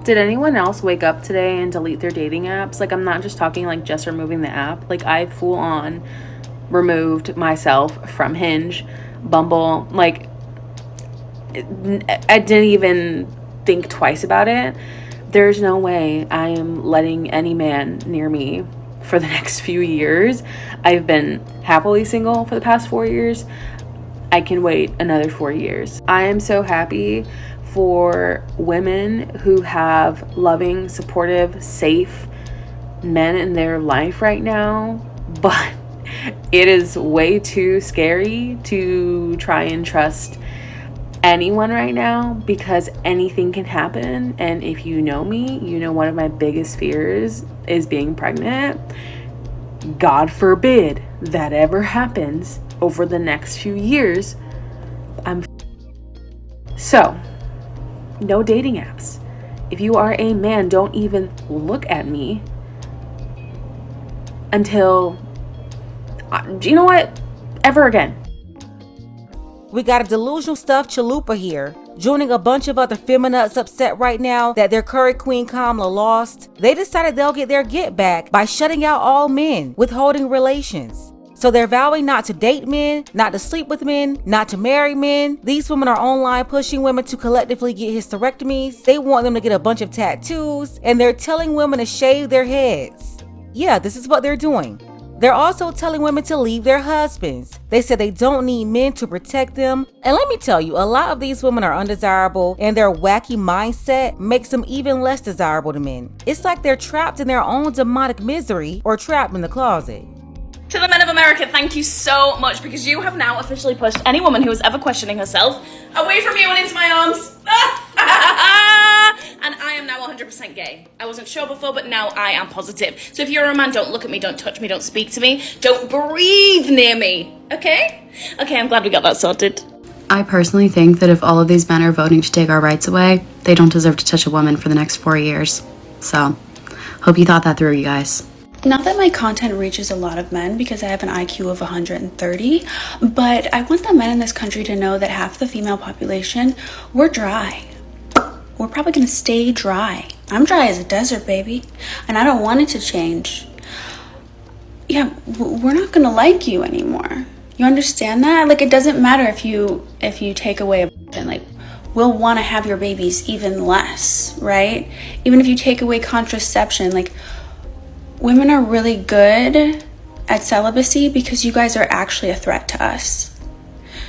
Did anyone else wake up today and delete their dating apps? Like, I'm not just talking like just removing the app. Like, I full on removed myself from Hinge, Bumble. Like, I didn't even think twice about it. There's no way I am letting any man near me for the next few years. I've been happily single for the past 4 years. I can wait another 4 years. I am so happy for women who have loving, supportive, safe men in their life right now, but it is way too scary to try and trust anyone right now because anything can happen. And if you know me, you know one of my biggest fears is being pregnant. God forbid that ever happens over the next few years. So no dating apps. If you are a man, don't even look at me until, you know what, ever again. We got a delusional stuffed chalupa here, joining a bunch of other feminists upset right now that their curry queen Kamala lost. They decided they'll get their get back by shutting out all men, withholding relations. So they're vowing not to date men, not to sleep with men, not to marry men. These women are online pushing women to collectively get hysterectomies. They want them to get a bunch of tattoos, and they're telling women to shave their heads. Yeah, this is what they're doing. They're also telling women to leave their husbands. They said they don't need men to protect them. And let me tell you, a lot of these women are undesirable, and their wacky mindset makes them even less desirable to men. It's like they're trapped in their own demonic misery or trapped in the closet. To the men of America, thank you so much, because you have now officially pushed any woman who is ever questioning herself away from you and into my arms. And I am now 100% gay. I wasn't sure before, but now I am positive. So if you're a man, don't look at me, don't touch me, don't speak to me, don't breathe near me, okay? Okay, I'm glad we got that sorted. I personally think that if all of these men are voting to take our rights away, they don't deserve to touch a woman for the next 4 years. So, hope you thought that through, you guys. Not that my content reaches a lot of men because I have an IQ of 130, but I want the men in this country to know that half the female population, we're dry. We're probably gonna stay dry. I'm dry as a desert, baby, and I don't want it to change. Yeah, we're not gonna like you anymore. You understand that? Like, it doesn't matter if you take away abortion, like, we'll want to have your babies even less, right? Even if you take away contraception, like, women are really good at celibacy because you guys are actually a threat to us.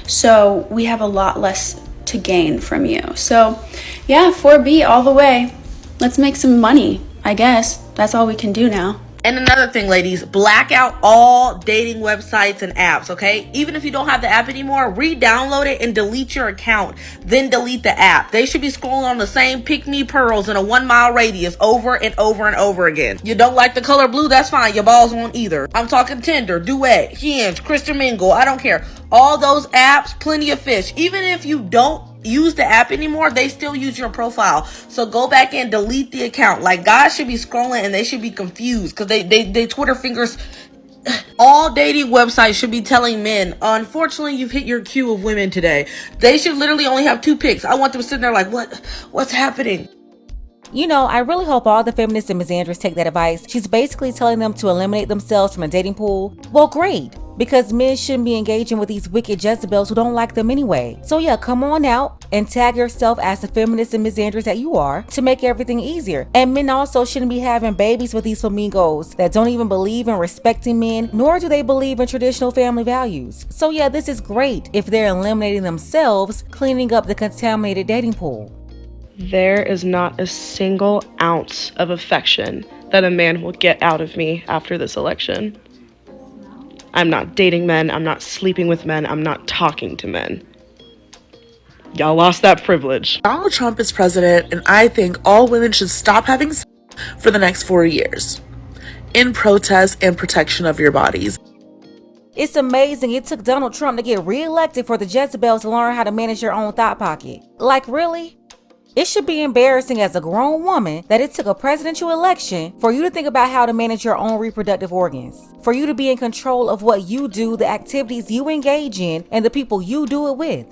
So we have a lot less to gain from you. So yeah, 4B all the way. Let's make some money, I guess. That's all we can do now. And another thing, ladies, black out all dating websites and apps, okay? Even if you don't have the app anymore, re-download it and delete your account. Then delete the app. They should be scrolling on the same pick-me pearls in a 1 mile radius over and over and over again. You don't like the color blue? That's fine. Your balls won't either. I'm talking Tinder, Duet, Hinge, Christian Mingle. I don't care. All those apps, plenty of fish. Even if you don't use the app anymore, they still use your profile. So go back and delete the account. Like, guys should be scrolling and they should be confused because they Twitter fingers. All dating websites should be telling men, unfortunately, you've hit your queue of women today. They should literally only have 2 picks. I want them sitting there like, what's happening? You know, I really hope all the feminists and misandrists take that advice. She's basically telling them to eliminate themselves from the dating pool. Well, great, because men shouldn't be engaging with these wicked Jezebels who don't like them anyway. So yeah, come on out and tag yourself as the feminist and misandrist that you are to make everything easier. And men also shouldn't be having babies with these flamingos that don't even believe in respecting men, nor do they believe in traditional family values. So yeah, this is great if they're eliminating themselves, cleaning up the contaminated dating pool. There is not a single ounce of affection that a man will get out of me after this election. I'm not dating men, I'm not sleeping with men, I'm not talking to men. Y'all lost that privilege. Donald Trump is president, and I think all women should stop having sex for the next 4 years, in protest and protection of your bodies. It's amazing it took Donald Trump to get reelected for the Jezebels to learn how to manage their own thought pocket. Like, really? It should be embarrassing as a grown woman that it took a presidential election for you to think about how to manage your own reproductive organs, for you to be in control of what you do, the activities you engage in, and the people you do it with.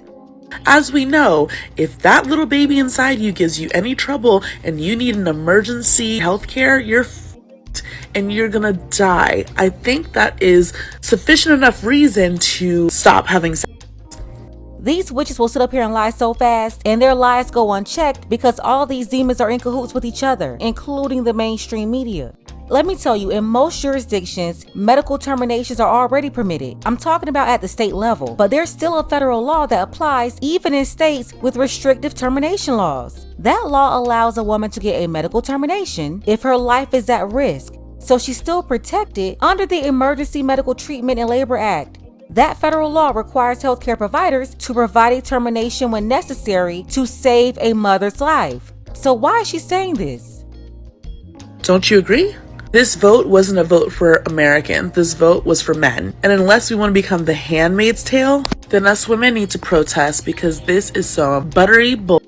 As we know, if that little baby inside you gives you any trouble and you need an emergency healthcare, you're f***ed and you're gonna die. I think that is sufficient enough reason to stop having sex. These witches will sit up here and lie so fast, and their lies go unchecked because all these demons are in cahoots with each other, including the mainstream media. Let me tell you, in most jurisdictions, medical terminations are already permitted. I'm talking about at the state level, but there's still a federal law that applies even in states with restrictive termination laws. That law allows a woman to get a medical termination if her life is at risk, so she's still protected under the Emergency Medical Treatment and Labor Act. That federal law requires healthcare providers to provide a termination when necessary to save a mother's life. So why is she saying this? Don't you agree? This vote wasn't a vote for Americans. This vote was for men. And unless we want to become the handmaid's tale, then us women need to protest because this is some buttery bull.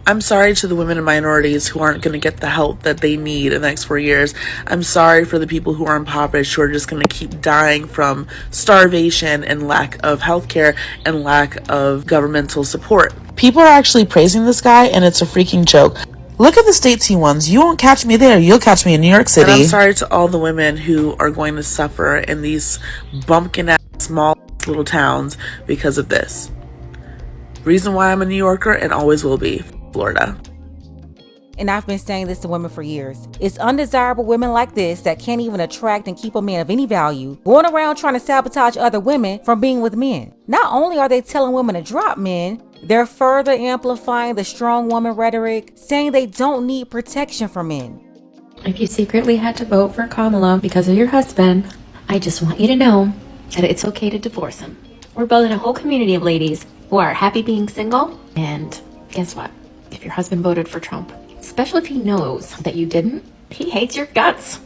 I'm sorry to the women and minorities who aren't going to get the help that they need in the next 4 years. I'm sorry for the people who are impoverished, who are just going to keep dying from starvation and lack of healthcare and lack of governmental support. People are actually praising this guy, and it's a freaking joke. Look at the states he won. You won't catch me there. You'll catch me in New York City. And I'm sorry to all the women who are going to suffer in these bumpkin-ass, small little towns because of this. Reason why I'm a New Yorker and always will be. Florida. And I've been saying this to women for years. It's undesirable women like this that can't even attract and keep a man of any value, going around trying to sabotage other women from being with men. Not only are they telling women to drop men, they're further amplifying the strong woman rhetoric, saying they don't need protection from men. If you secretly had to vote for Kamala because of your husband, I just want you to know that it's okay to divorce him. We're building a whole community of ladies who are happy being single, and guess what? If your husband voted for Trump, especially if he knows that you didn't, he hates your guts.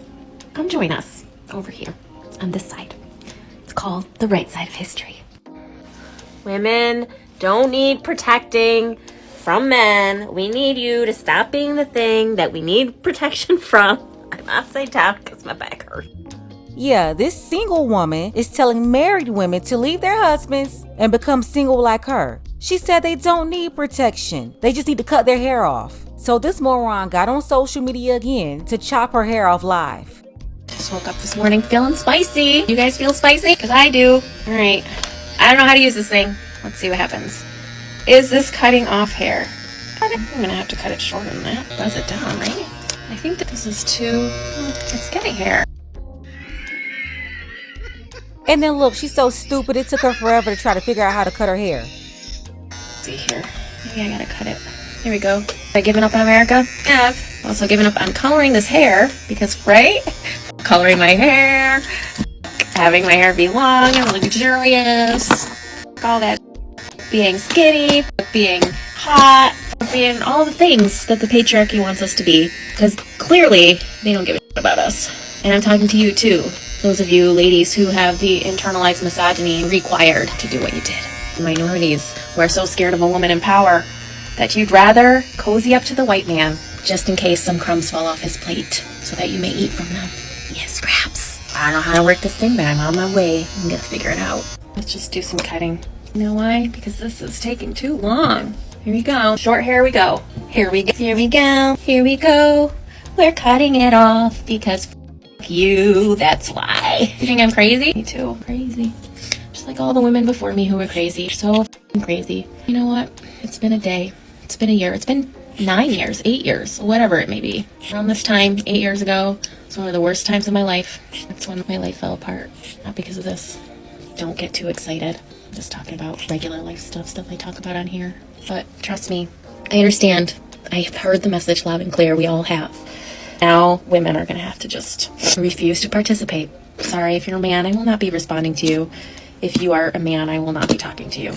Come join us over here on this side. It's called the right side of history. Women don't need protecting from men. We need you to stop being the thing that we need protection from. I'm upside down because my back hurts. Yeah, this single woman is telling married women to leave their husbands and become single like her. She said they don't need protection. They just need to cut their hair off. So this moron got on social media again to chop her hair off live. Just woke up this morning feeling spicy. You guys feel spicy? Because I do. All right. I don't know how to use this thing. Let's see what happens. Is this cutting off hair? I'm going to have to cut it shorter than that. Buzz it down, right? I think that this is too... it's getting hair. And then look, she's so stupid it took her forever to try to figure out how to cut her hair. See here. Maybe I gotta cut it. Here we go. Have I given up on America? Yeah. I've also given up on coloring this hair because, right? Coloring my hair, having my hair be long and luxurious, all that, being skinny, being hot, being all the things that the patriarchy wants us to be, because clearly they don't give a shit about us. And I'm talking to you too, those of you ladies who have the internalized misogyny required to do what you did. Minorities who are so scared of a woman in power that you'd rather cozy up to the white man just in case some crumbs fall off his plate so that you may eat from them. Yes, scraps. I don't know how to work this thing, but I'm on my way. I'm gonna figure it out. Let's just do some cutting. You know why? Because this is taking too long. Here we go. Short hair we go. Here we go. Here we go. Here we go. We're cutting it off because f*** you. That's why. You think I'm crazy? Me too. Crazy. Just like all the women before me who were crazy. So f***ing crazy. You know what? It's been a day. It's been a year. It's been 9 years, 8 years, whatever it may be. Around this time, 8 years ago, it's one of the worst times of my life. That's when my life fell apart. Not because of this. Don't get too excited. I'm just talking about regular life stuff I talk about on here. But trust me, I understand. I've heard the message loud and clear. We all have. Now, women are going to have to just refuse to participate. Sorry, if you're a man, I will not be responding to you. If you are a man, I will not be talking to you.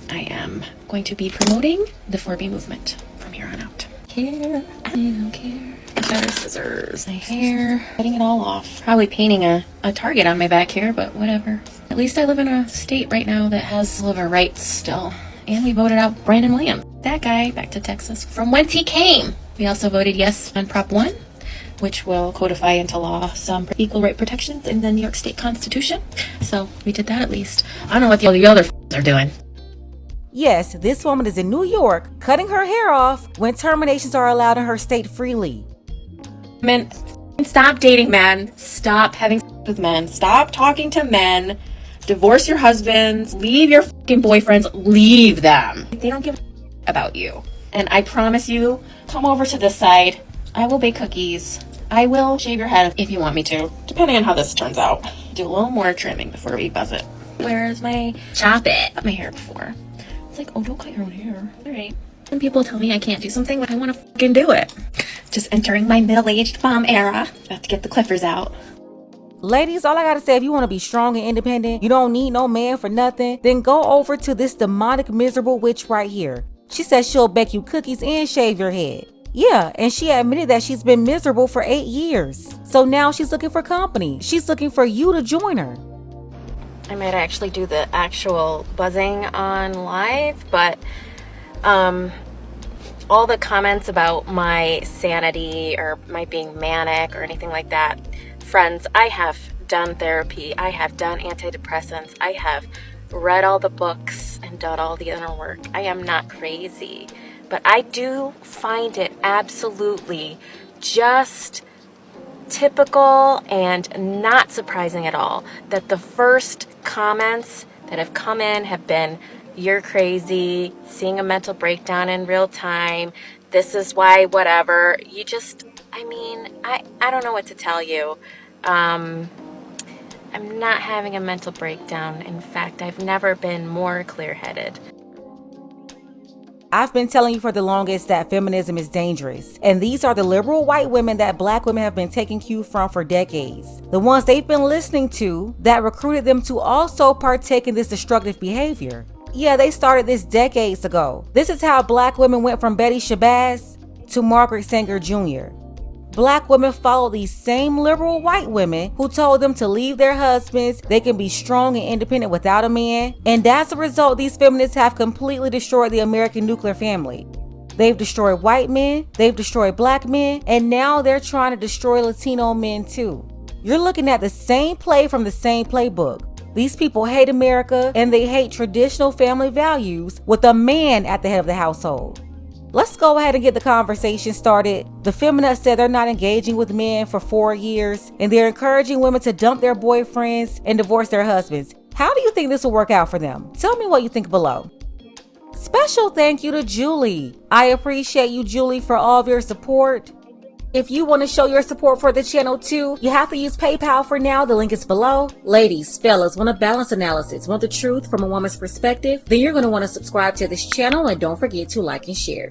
I am going to be promoting the 4B movement from here on out. Care, I don't care. Better scissors. My hair, cutting it all off. Probably painting a target on my back here, but whatever. At least I live in a state right now that has civil rights still. And we voted out Brandon Williams. That guy back to Texas from whence he came. We also voted yes on Prop 1, which will codify into law some equal right protections in the New York State Constitution. So we did that at least. I don't know what the other are doing. Yes, this woman is in New York, cutting her hair off when terminations are allowed in her state freely. Men, stop dating men. Stop having sex with men. Stop talking to men. Divorce your husbands. Leave your fucking boyfriends. Leave them. They don't give a about you. And I promise you, come over to this side. I will bake cookies. I will shave your head if you want me to, depending on how this turns out. Do a little more trimming before we buzz it. Where's my chop it? Cut my hair before. It's like, oh, don't cut your own hair. All right. When people tell me I can't do something, I want to fucking do it. Just entering my middle-aged mom era. Have to get the clippers out. Ladies, all I gotta say, if you want to be strong and independent, you don't need no man for nothing, then go over to this demonic, miserable witch right here. She says she'll bake you cookies and shave your head. Yeah, and she admitted that she's been miserable for 8 years. So now she's looking for company. She's looking for you to join her. I might actually do the actual buzzing on live, but all the comments about my sanity or my being manic or anything like that, friends, I have done therapy. I have done antidepressants. I have read all the books and done all the inner work. I am not crazy, but I do find it absolutely just typical and not surprising at all that the first comments that have come in have been, "You're crazy, seeing a mental breakdown in real time, this is why whatever." You just, I don't know what to tell you. I'm not having a mental breakdown. In fact, I've never been more clear-headed. I've been telling you for the longest that feminism is dangerous. And these are the liberal white women that black women have been taking cue from for decades. The ones they've been listening to that recruited them to also partake in this destructive behavior. Yeah, they started this decades ago. This is how black women went from Betty Shabazz to Margaret Sanger Jr. Black women followed these same liberal white women who told them to leave their husbands, they can be strong and independent without a man. And as a result, these feminists have completely destroyed the American nuclear family. They've destroyed white men, they've destroyed black men, and now they're trying to destroy Latino men too. You're looking at the same play from the same playbook. These people hate America and they hate traditional family values with a man at the head of the household. Let's go ahead and get the conversation started. The feminists said they're not engaging with men for 4 years and they're encouraging women to dump their boyfriends and divorce their husbands. How do you think this will work out for them? Tell me what you think below. Special thank you to Julie. I appreciate you, Julie, for all of your support. If you want to show your support for the channel too, you have to use PayPal for now. The link is below. Ladies, fellas, want a balanced analysis, want the truth from a woman's perspective? Then you're going to want to subscribe to this channel and don't forget to like and share.